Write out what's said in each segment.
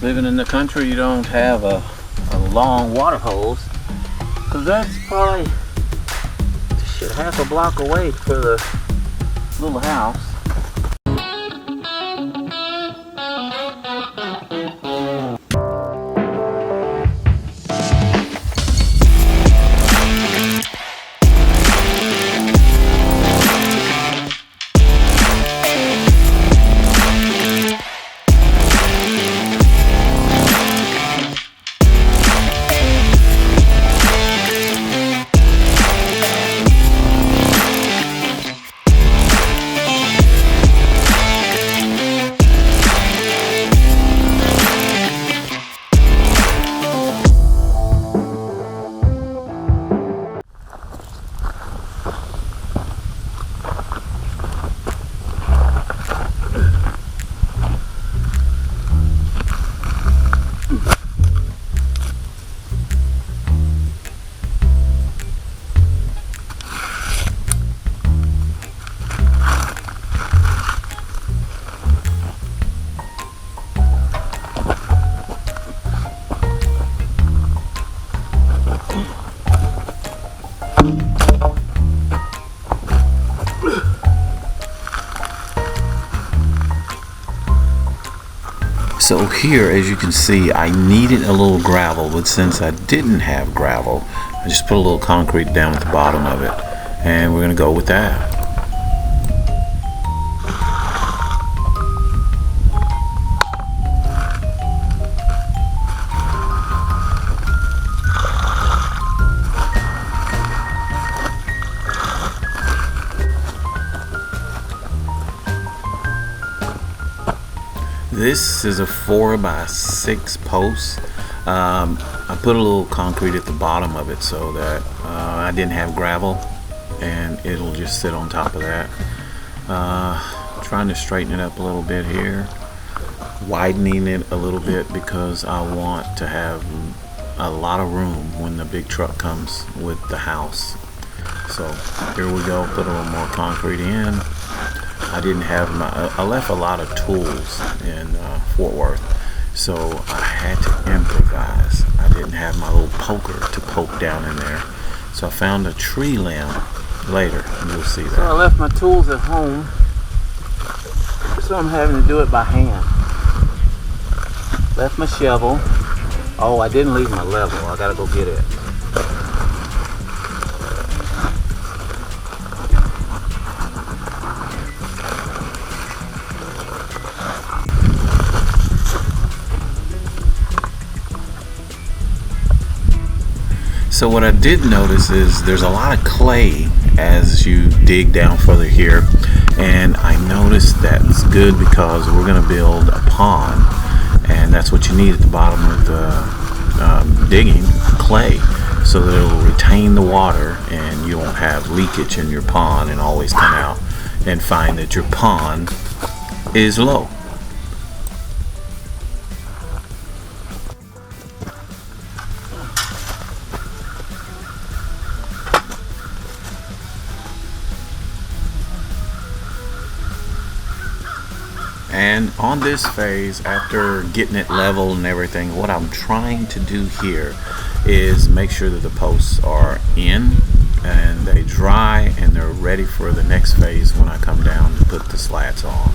Living in the country, you don't have a long water hose, because that's probably shit half a block away to the little house. So here, as you can see, I needed a little gravel, but since I didn't have gravel, I just put a little concrete down at the bottom of it, and we're going to go with that. This is a 4x6 post. I put a little concrete at the bottom of it so that I didn't have gravel, and it'll just sit on top of that. Trying to straighten it up a little bit here, widening it a little bit because I want to have a lot of room when the big truck comes with the house. So here we go, put a little more concrete in. I didn't have I left a lot of tools in Fort Worth, so I had to improvise. I didn't have my little poker to poke down in there, so I found a tree limb later, and you'll see that. So I left my tools at home, so I'm having to do it by hand. Left my shovel. Oh, I didn't leave my level. I gotta go get it. So what I did notice is there's a lot of clay as you dig down further here, and I noticed that's good because we're going to build a pond, and that's what you need at the bottom of the digging, clay, so that it will retain the water and you won't have leakage in your pond and always come out and find that your pond is low. And on this phase, after getting it level and everything, what I'm trying to do here is make sure that the posts are in and they dry and they're ready for the next phase when I come down to put the slats on.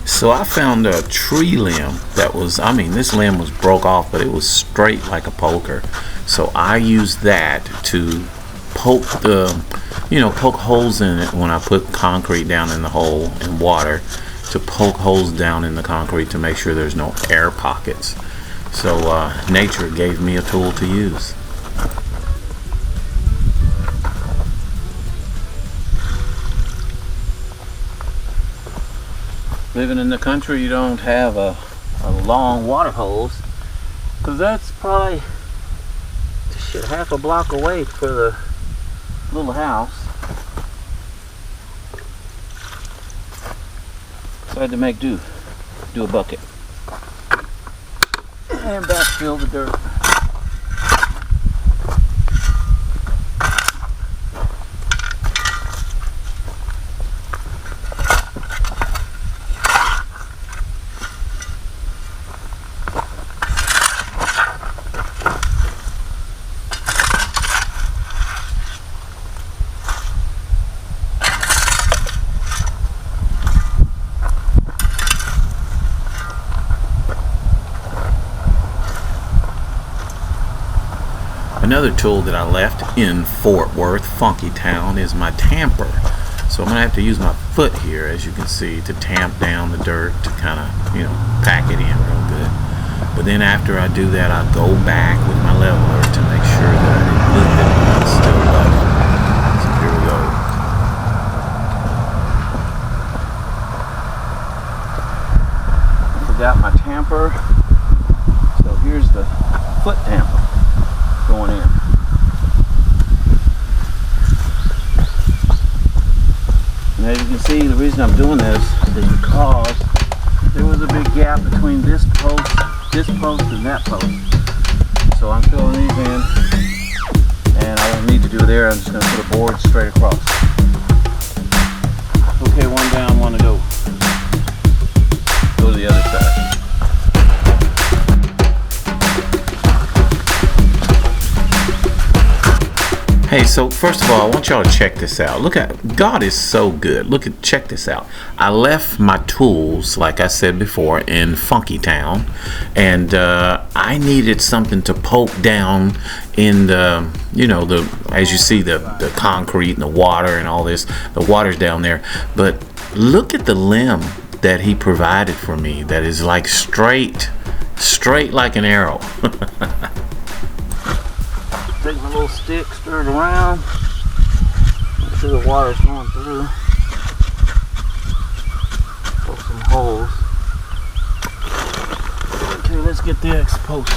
So I found a tree limb that was, this limb was broke off, but it was straight like a poker. So I used that to poke poke holes in it when I put concrete down in the hole and water, to poke holes down in the concrete to make sure there's no air pockets. So nature gave me a tool to use. living in the country, you don't have a long water hose, because that's probably shit half a block away for the little house. So I had to make do a bucket and backfill the dirt. Another tool that I left in Fort Worth, Funky Town, is my tamper. So I'm gonna have to use my foot here, as you can see, to tamp down the dirt to kind of, pack it in real good. But then after I do that, I go back with my leveler to make sure that I didn't lose it when it's still level. So here we go. I forgot my tamper. So here's the foot tamper going in. Now you can see the reason I'm doing this is because there was a big gap between this post and that post. So I'm filling these in, and I won't need to do it there. I'm just going to put a board straight across. Okay, one down, one to go. Go to the other side. Hey, so first of all, I want y'all to check this out. Look at, God is so good. Check this out. I left my tools, like I said before, in Funky Town, and I needed something to poke down in the, as you see, the concrete and the water and all this. The water's down there, but look at the limb that he provided for me. That is like straight like an arrow. Take my little stick, stir it around, make sure the water's going through. Poke some holes. Okay, let's get the X post.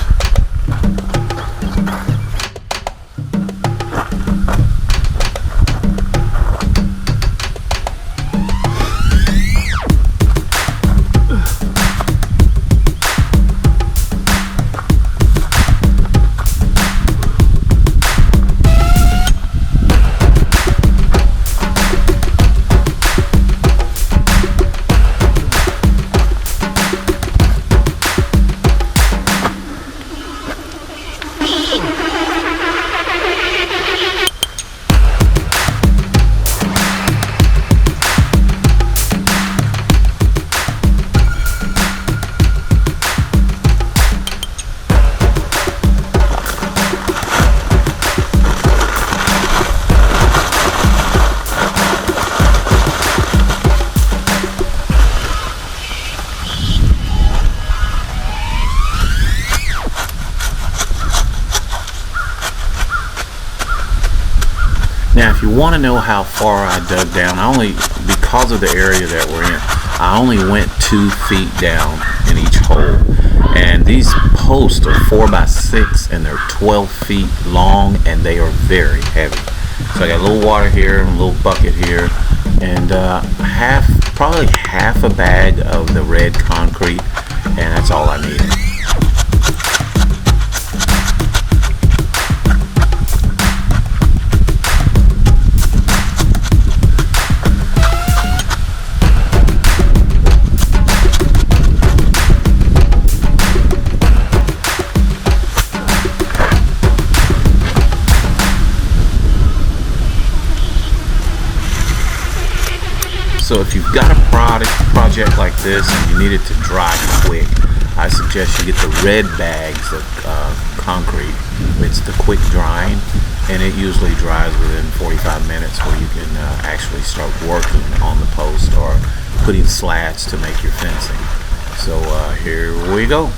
Now, if you want to know how far I dug down, because of the area that we're in, I only went 2 feet down in each hole. And these posts are 4x6 and they're 12 feet long, and they are very heavy. So I got a little water here and a little bucket here, and probably half a bag of the red concrete, and that's all I needed. So if you've got a project like this and you need it to dry quick, I suggest you get the red bags of concrete. It's the quick drying, and it usually dries within 45 minutes, where you can actually start working on the post or putting slats to make your fencing. So here we go.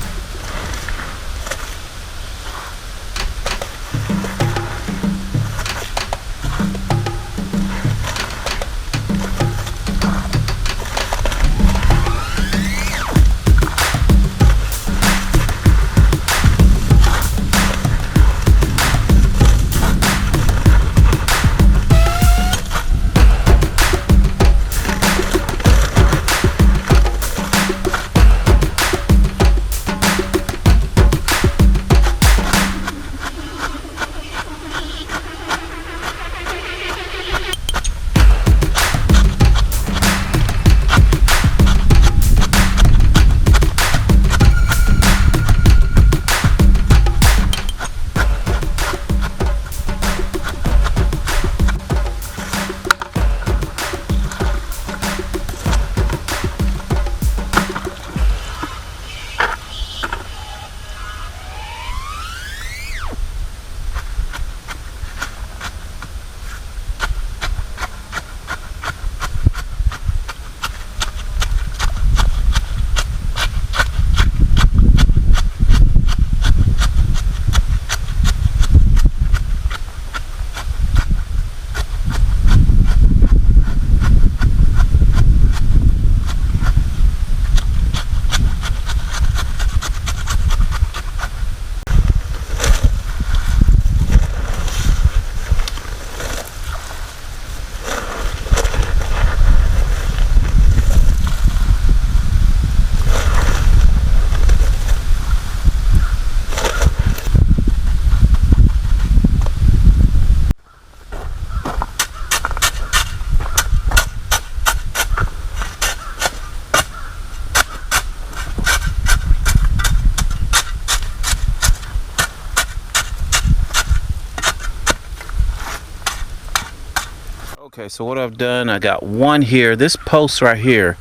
Okay, so what I've done, I got one here. This post right here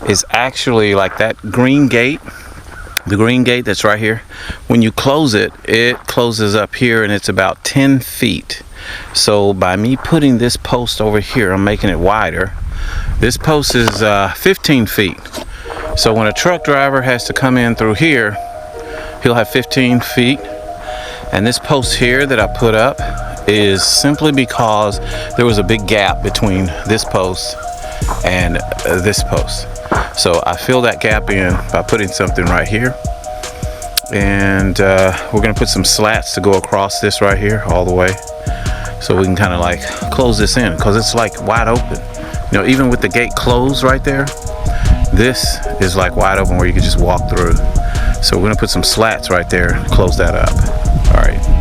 is actually like that green gate. The green gate that's right here. When you close it, it closes up here and it's about 10 feet. So by me putting this post over here, I'm making it wider. This post is 15 feet. So when a truck driver has to come in through here, he'll have 15 feet. And this post here that I put up is simply because there was a big gap between this post and this post. So I fill that gap in by putting something right here. And we're gonna put some slats to go across this right here all the way. So we can kind of like close this in because it's like wide open. You know, even with the gate closed right there, this is like wide open where you can just walk through. So we're gonna put some slats right there and close that up. All right.